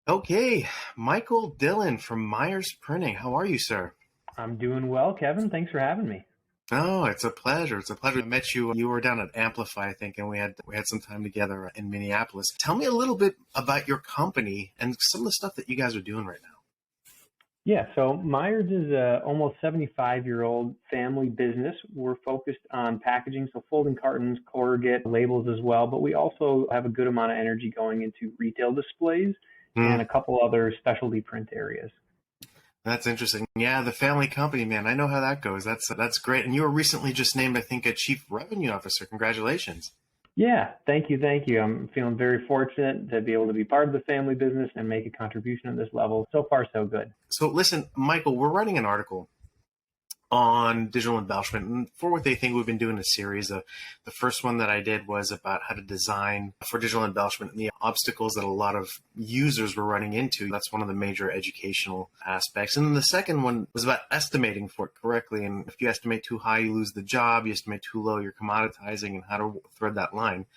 Okay, Michael Dillon from Meyers Printing. How are you, sir? I'm doing well, Kevin. Thanks for having me. Oh, it's a pleasure. It's a pleasure. I met you. You were down at Amplify, I think, and we had some time together in Minneapolis. Tell me a little bit about your company and some of the stuff that you guys are doing right now. Yeah, so Myers is a almost 75-year-old family business. We're focused on packaging, so folding cartons, corrugate, labels as well, but we also have a good amount of energy going into retail displays Hmm, and a couple other specialty print areas. that's interesting. Yeah, the family company, man. I know how that goes. That's great. And you were recently just named, I think, a chief revenue officer. Congratulations. Yeah, thank you, thank you. I'm feeling very fortunate to be able to be part of the family business and make a contribution at this level. So far, so good. So listen, Michael, we're writing an article on digital embellishment. And for what they think, we've been doing a series. The first one that I did was about how to design for digital embellishment and the obstacles that a lot of users were running into. That's one of the major educational aspects. And then the second one was about estimating for it correctly. And if you estimate too high, you lose the job. You estimate too low, you're commoditizing, and how to thread that line.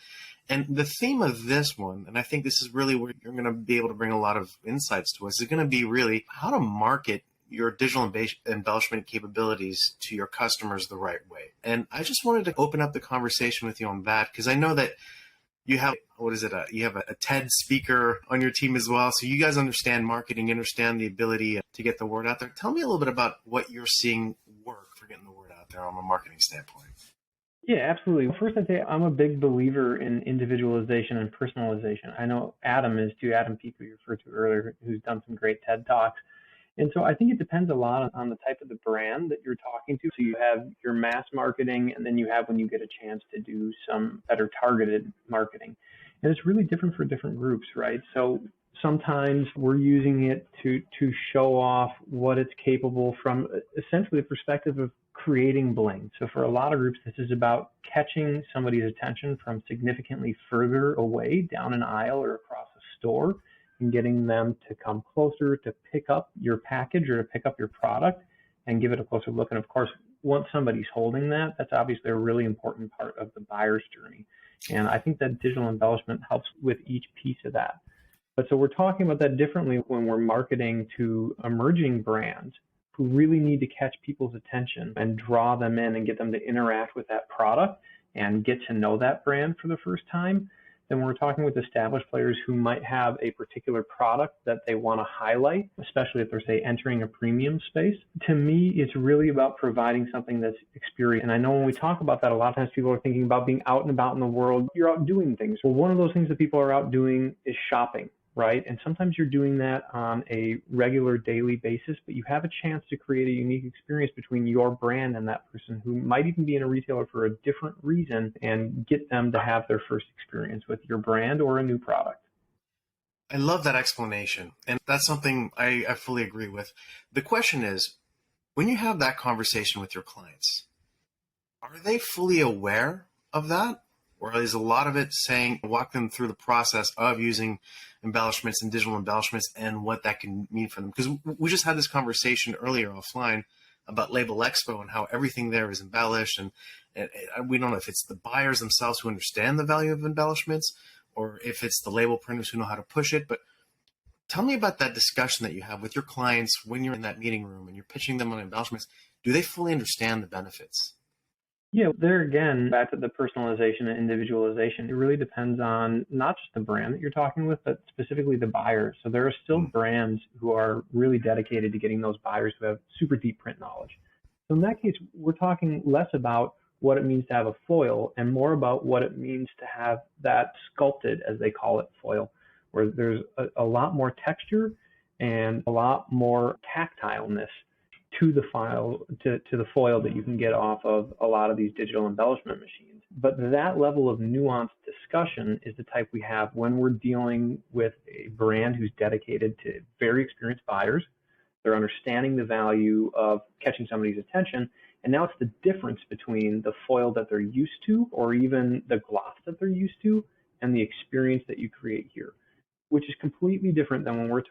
And the theme of this one, and I think this is really where you're going to be able to bring a lot of insights to us, is going to be really how to market your digital embellishment capabilities to your customers the right way. And I just wanted to open up the conversation with you on that because I know that you have, what is it? You have a TED speaker on your team as well. So you guys understand marketing, understand the ability to get the word out there. Tell me a little bit about what you're seeing work for getting the word out there on a marketing standpoint. Yeah, absolutely. First, I'd say I'm a big believer in individualization and personalization. I know Adam is too, Adam Peake, who you referred to earlier, who's done some great TED Talks. And so I think it depends a lot on the type of the brand that you're talking to. So you have your mass marketing, and then you have when you get a chance to do some better targeted marketing. And it's really different for different groups, right? So sometimes we're using it to show off what it's capable from essentially the perspective of creating bling. So for a lot of groups, this is about catching somebody's attention from significantly further away down an aisle or across a store and getting them to come closer to pick up your package or to pick up your product and give it a closer look. And of course, once somebody's holding that, that's obviously a really important part of the buyer's journey. And I think that digital embellishment helps with each piece of that. But so we're talking about that differently when we're marketing to emerging brands who really need to catch people's attention and draw them in and get them to interact with that product and get to know that brand for the first time. Then we're talking with established players who might have a particular product that they want to highlight, especially if they're, say, entering a premium space. To me, it's really about providing something that's experience. And I know when we talk about that, a lot of times people are thinking about being out and about in the world. You're out doing things. Well, one of those things that people are out doing is shopping, right? And sometimes you're doing that on a regular daily basis, but you have a chance to create a unique experience between your brand and that person who might even be in a retailer for a different reason and get them to have their first experience with your brand or a new product. I love that explanation. And that's something I fully agree with. The question is, when you have that conversation with your clients, are they fully aware of that? Or is a lot of it saying, walk them through the process of using embellishments and digital embellishments and what that can mean for them? Because we just had this conversation earlier offline about Label Expo and how everything there is embellished. And we don't know if it's the buyers themselves who understand the value of embellishments or if it's the label printers who know how to push it. But tell me about that discussion that you have with your clients when you're in that meeting room and you're pitching them on embellishments. Do they fully understand the benefits? Yeah, there again, back to the personalization and individualization, it really depends on not just the brand that you're talking with, but specifically the buyers. So there are still brands who are really dedicated to getting those buyers who have super deep print knowledge. So in that case, we're talking less about what it means to have a foil and more about what it means to have that sculpted, as they call it, foil, where there's a lot more texture and a lot more tactileness to the file to the foil that you can get off of a lot of these digital embellishment machines. But that level of nuanced discussion is the type we have when we're dealing with a brand who's dedicated to very experienced buyers. They're understanding the value of catching somebody's attention. And now it's the difference between the foil that they're used to or even the gloss that they're used to and the experience that you create here, which is completely different than when we're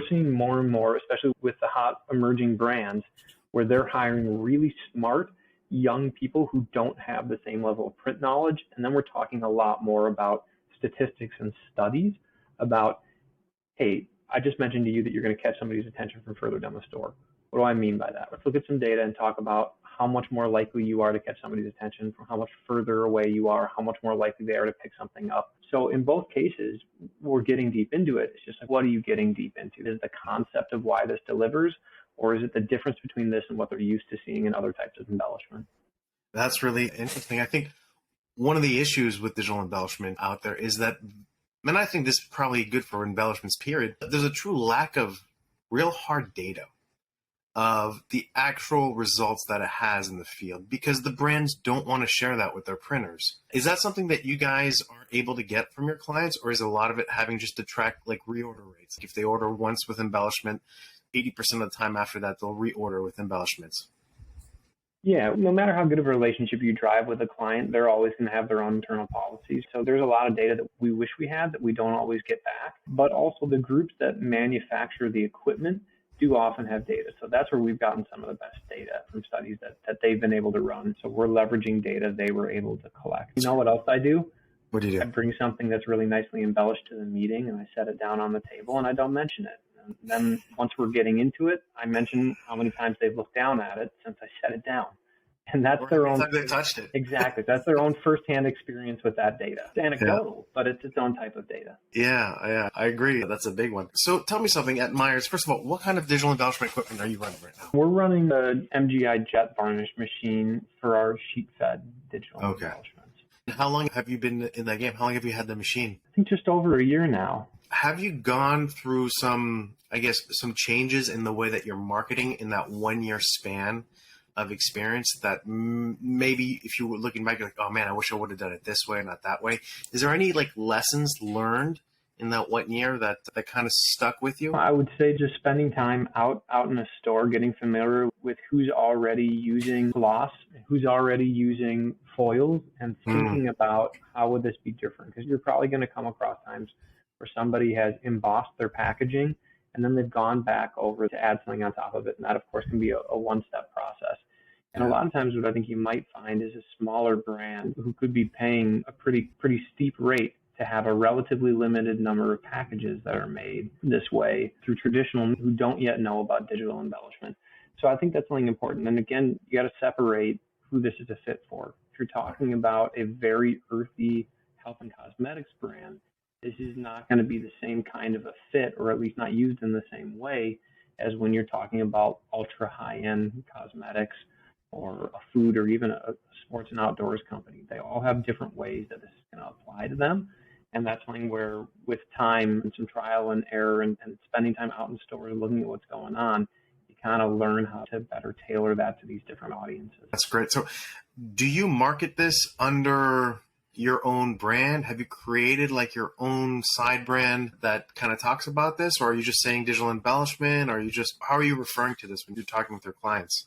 seeing more and more, especially with the hot emerging brands, where they're hiring really smart young people who don't have the same level of print knowledge. And then we're talking a lot more about statistics and studies about hey, I just mentioned to you that you're going to catch somebody's attention from further down the store. What do I mean by that? Let's look at some data and talk about how much more likely you are to catch somebody's attention from how much further away you are, how much more likely they are to pick something up. So in both cases, we're getting deep into it. It's just like, what are you getting deep into? Is it the concept of why this delivers, or is it the difference between this and what they're used to seeing in other types of embellishment? That's really interesting. I think one of the issues with digital embellishment out there is that, and I think this is probably good for embellishments, period, there's a true lack of real hard data of the actual results that it has in the field, because the brands don't want to share that with their printers. Is that something that you guys are able to get from your clients, or is a lot of it having just to track like reorder rates? If they order once with embellishment, 80% of the time after that, they'll reorder with embellishments. Yeah, no matter how good of a relationship you drive with a client, they're always going to have their own internal policies. So there's a lot of data that we wish we had that we don't always get back. But also the groups that manufacture the equipment do often have data. So that's where we've gotten some of the best data from studies that they've been able to run. So we're leveraging data they were able to collect. You know what else I do? What do you do? I bring something that's really nicely embellished to the meeting, and I set it down on the table, and I don't mention it. And then once we're getting into it, I mention how many times they've looked down at it since I set it down. And that's their own. They touched it. Exactly. That's their own firsthand experience with that data. It's anecdotal, but it's its own type of data. Yeah, I agree. That's a big one. So tell me something at Meyers. First of all, what kind of digital embellishment equipment are you running right now? We're running the MGI jet varnish machine for our sheet fed digital embellishments. How long have you been in that game? How long have you had the machine? I think just over a year now. Have you gone through some changes in the way that you're marketing in that 1 year span of experience that maybe if you were looking back, you're like, oh man, I wish I would have done it this way, not that way. Is there any like lessons learned in that 1 year that kind of stuck with you? I would say just spending time out in a store, getting familiar with who's already using gloss, who's already using foils, and thinking about how would this be different? Because you're probably going to come across times where somebody has embossed their packaging and then they've gone back over to add something on top of it. And that, of course, can be a one-step process. And a lot of times what I think you might find is a smaller brand who could be paying a pretty steep rate to have a relatively limited number of packages that are made this way through traditional who don't yet know about digital embellishment. So I think that's something important. And again, you got to separate who this is a fit for. If you're talking about a very earthy health and cosmetics brand, this is not going to be the same kind of a fit, or at least not used in the same way as when you're talking about ultra high-end cosmetics or a food or even a sports and outdoors company. They all have different ways that this is going to apply to them. And that's something where with time and some trial and error and spending time out in stores looking at what's going on, you kind of learn how to better tailor that to these different audiences. That's great. So do you market this under your own brand? Have you created like your own side brand that kind of talks about this? Or are you just saying digital embellishment? Or how are you referring to this when you're talking with your clients?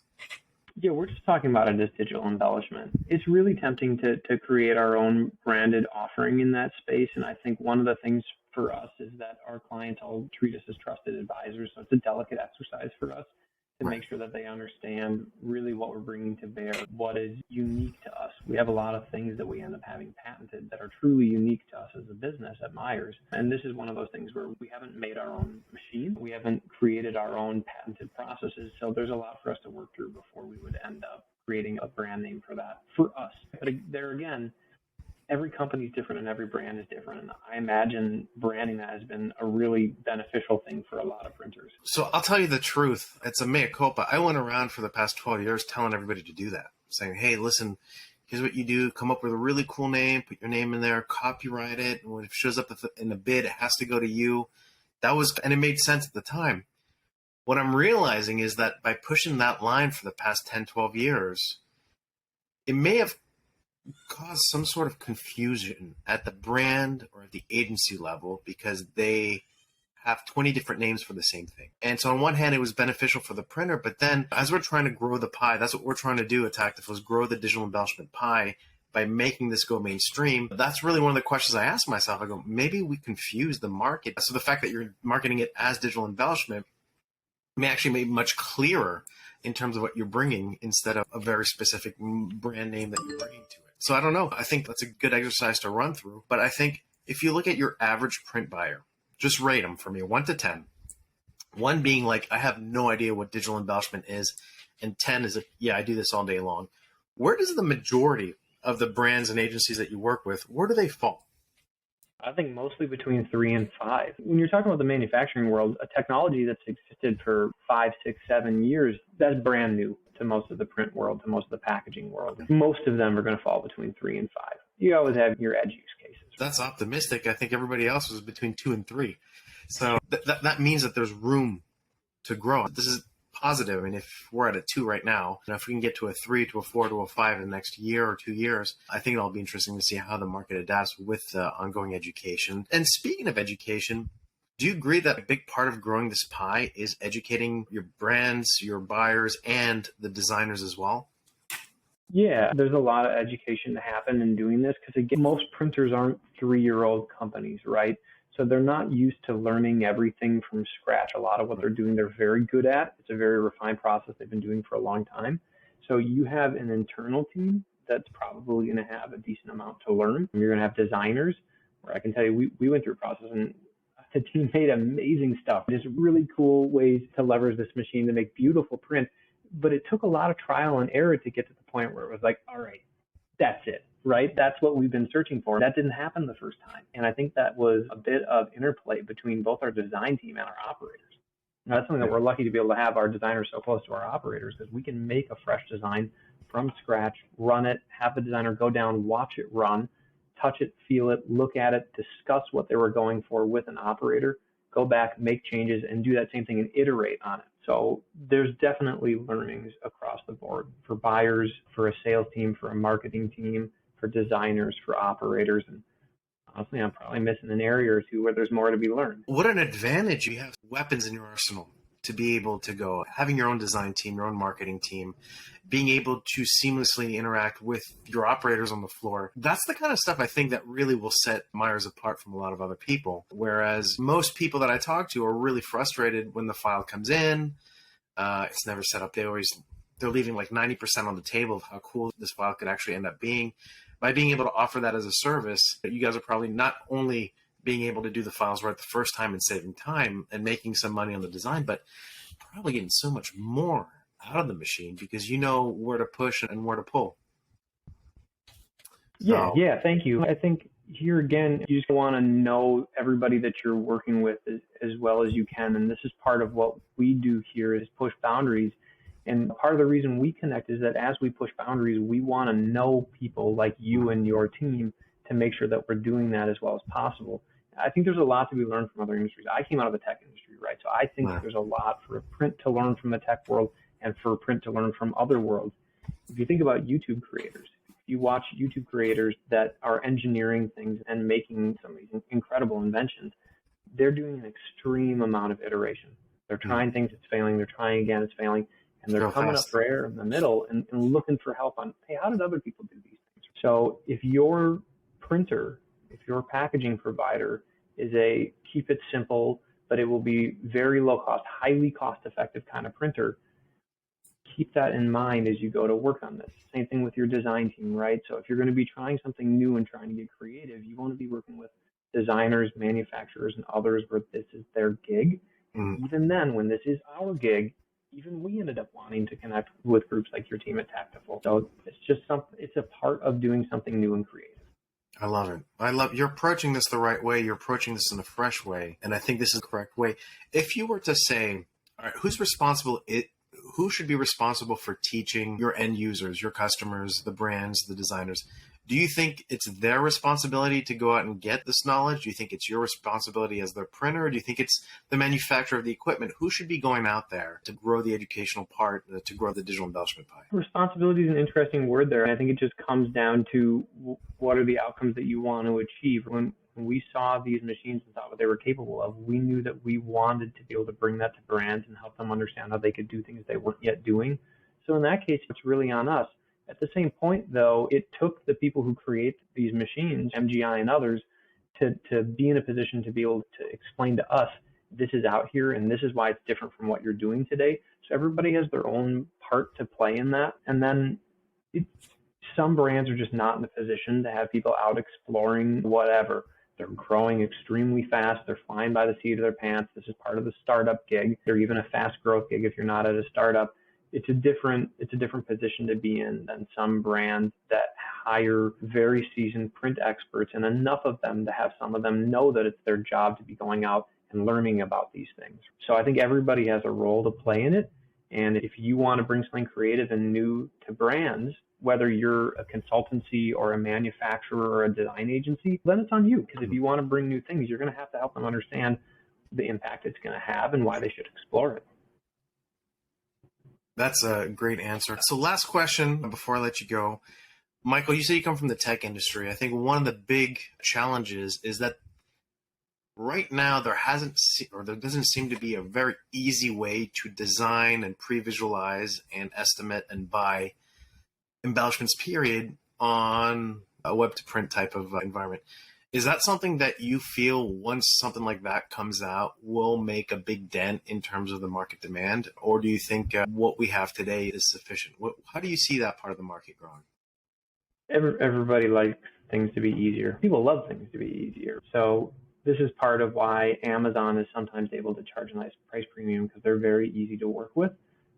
Yeah, we're just talking about it as digital embellishment. It's really tempting to create our own branded offering in that space. And I think one of the things for us is that our clients all treat us as trusted advisors. So it's a delicate exercise for us to make sure that they understand really what we're bringing to bear, what is unique to us. We have a lot of things that we end up having patented that are truly unique to us as a business at Meyers. And this is one of those things where we haven't made our own machine. We haven't created our own patented processes. So there's a lot for us to work through before we would end up creating a brand name for that for us. But there again, every company is different and every brand is different. And I imagine branding that has been a really beneficial thing for a lot of printers. So I'll tell you the truth. It's a mea culpa. I went around for the past 12 years telling everybody to do that, saying, hey, listen, here's what you do. Come up with a really cool name, put your name in there, copyright it. And when it shows up in the bid, it has to go to you. And it made sense at the time. What I'm realizing is that by pushing that line for the past 10, 12 years, it may have cause some sort of confusion at the brand or at the agency level because they have 20 different names for the same thing. And so on one hand, it was beneficial for the printer, but then as we're trying to grow the pie, that's what we're trying to do at Tactif, is grow the digital embellishment pie by making this go mainstream. That's really one of the questions I ask myself. I go, maybe we confuse the market. So the fact that you're marketing it as digital embellishment may actually make it much clearer in terms of what you're bringing instead of a very specific brand name that you're bringing to it. So I don't know. I think that's a good exercise to run through. But I think if you look at your average print buyer, Just rate them for me, 1 to 10. 1 being like, I have no idea what digital embellishment is, and 10 is, yeah, I do this all day long. Where does the majority of the brands and agencies that you work with, where do they fall? I think mostly between 3 and 5. When you're talking about the manufacturing world, a technology that's existed for 5, 6, 7 years, that's brand new to most of the print world, to most of the packaging world. Most of them are going to fall between 3 and 5. You always have your edge use cases. That's optimistic. I think everybody else was between 2 and 3. So that means that there's room to grow. This is positive. I mean, if we're at a 2 right now, and if we can get to a 3, to a 4, to a 5 in the next year or 2 years, I think it'll be interesting to see how the market adapts with ongoing education. And speaking of education, do you agree that a big part of growing this pie is educating your brands, your buyers, and the designers as well? Yeah, there's a lot of education to happen in doing this because, again, most printers aren't 3-year-old companies, right? So they're not used to learning everything from scratch. A lot of what they're doing, they're very good at. It's a very refined process they've been doing for a long time. So you have an internal team that's probably going to have a decent amount to learn. You're going to have designers, where I can tell you we went through a process and the team made amazing stuff. Just really cool ways to leverage this machine to make beautiful print. But it took a lot of trial and error to get to the point where it was like, all right, that's it, right? That's what we've been searching for. That didn't happen the first time. And I think that was a bit of interplay between both our design team and our operators. And that's something that we're lucky to be able to have our designers so close to our operators, because we can make a fresh design from scratch, run it, have the designer go down, watch it run, touch it, feel it, look at it, discuss what they were going for with an operator, go back, make changes, and do that same thing and iterate on it. So there's definitely learnings across the board for buyers, for a sales team, for a marketing team, for designers, for operators. And honestly, I'm probably missing an area or two where there's more to be learned. What an advantage you have weapons in your arsenal to be able to go, having your own design team, your own marketing team, being able to seamlessly interact with your operators on the floor. That's the kind of stuff I think that really will set Meyers apart from a lot of other people. Whereas most people that I talk to are really frustrated when the file comes in. It's never set up. They're leaving like 90% on the table of how cool this file could actually end up being. By being able to offer that as a service, you guys are probably not only being able to do the files right the first time and saving time and making some money on the design, but probably getting so much more out of the machine because you know where to push and where to pull. Yeah, thank you. I think here again, you just want to know everybody that you're working with as well as you can. And this is part of what we do here is push boundaries. And part of the reason we connect is that as we push boundaries, we want to know people like you and your team to make sure that we're doing that as well as possible. I think there's a lot to be learned from other industries. I came out of the tech industry, right? So I think there's a lot for print to learn from the tech world and for print to learn from other worlds. If you think about YouTube creators, if you watch YouTube creators that are engineering things and making some of these incredible inventions, they're doing an extreme amount of iteration. They're trying things, it's failing. They're trying again, it's failing. And they're coming up for air in the middle and looking for help on, hey, how did other people do these things? So if your printer, if your packaging provider is a keep it simple, but it will be very low cost, highly cost effective kind of printer, keep that in mind as you go to work on this. Same thing with your design team, right? So if you're going to be trying something new and trying to get creative, you want to be working with designers, manufacturers, and others where this is their gig. Even then, when this is our gig, even we ended up wanting to connect with groups like your team at Tactiful. So it's just something, it's a part of doing something new and creative. I love it. You're approaching this the right way. You're approaching this in a fresh way. And I think this is the correct way. If you were to say, all right, who should be responsible for teaching your end users, your customers, the brands, the designers? Do you think it's their responsibility to go out and get this knowledge? Do you think it's your responsibility as their printer? Do you think it's the manufacturer of the equipment? Who should be going out there to grow the educational part, to grow the digital embellishment pie? Responsibility is an interesting word there. And I think it just comes down to what are the outcomes that you want to achieve. When we saw these machines and saw what they were capable of, we knew that we wanted to be able to bring that to brands and help them understand how they could do things they weren't yet doing. So in that case, it's really on us. At the same point, though, it took the people who create these machines, MGI and others, to be in a position to be able to explain to us, this is out here and this is why it's different from what you're doing today. So everybody has their own part to play in that. And then some brands are just not in the position to have people out exploring whatever. They're growing extremely fast. They're flying by the seat of their pants. This is part of the startup gig, or even a fast growth gig if you're not at a startup. It's a different position to be in than some brands that hire very seasoned print experts, and enough of them to have some of them know that it's their job to be going out and learning about these things. So I think everybody has a role to play in it. And if you want to bring something creative and new to brands, whether you're a consultancy or a manufacturer or a design agency, then it's on you. Because if you want to bring new things, you're going to have to help them understand the impact it's going to have and why they should explore it. That's a great answer. So last question before I let you go. Michael, you say you come from the tech industry. I think one of the big challenges is that right now there doesn't seem to be a very easy way to design and pre-visualize and estimate and buy embellishments, period, on a web-to-print type of environment. Is that something that you feel once something like that comes out will make a big dent in terms of the market demand? Or do you think what we have today is sufficient? How do you see that part of the market growing? Everybody likes things to be easier. People love things to be easier. So this is part of why Amazon is sometimes able to charge a nice price premium, because they're very easy to work with.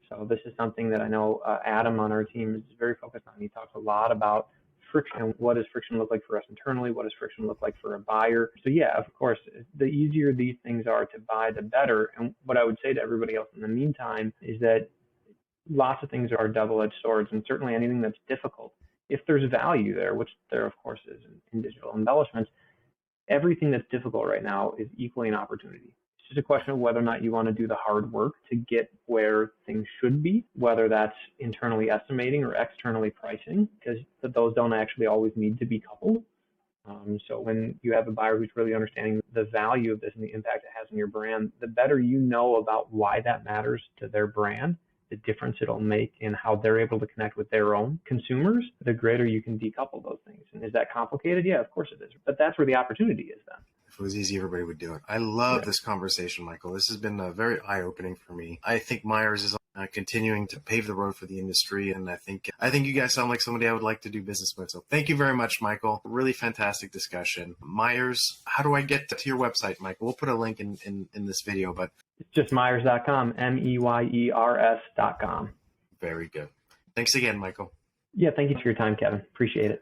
So this is something that I know Adam on our team is very focused on. He talks a lot about friction. What does friction look like for us internally? What does friction look like for a buyer? So yeah, of course, the easier these things are to buy, the better. And what I would say to everybody else in the meantime is that lots of things are double-edged swords, and certainly anything that's difficult, if there's value there, which there of course is in digital embellishments, everything that's difficult right now is equally an opportunity. It's just a question of whether or not you want to do the hard work to get where things should be, whether that's internally estimating or externally pricing, because those don't actually always need to be coupled. So when you have a buyer who's really understanding the value of this and the impact it has on your brand, the better you know about why that matters to their brand, the difference it'll make in how they're able to connect with their own consumers, the greater you can decouple those things. And is that complicated? Yeah, of course it is. But that's where the opportunity is then. If it was easy, everybody would do it. I love this conversation, Michael. This has been very eye-opening for me. I think Meyers is continuing to pave the road for the industry, and I think you guys sound like somebody I would like to do business with. So thank you very much, Michael. Really fantastic discussion. Meyers, how do I get to your website, Michael? We'll put a link in this video, but it's just Meyers.com, Meyers.com. Very good. Thanks again, Michael. Yeah, thank you for your time, Kevin. Appreciate it.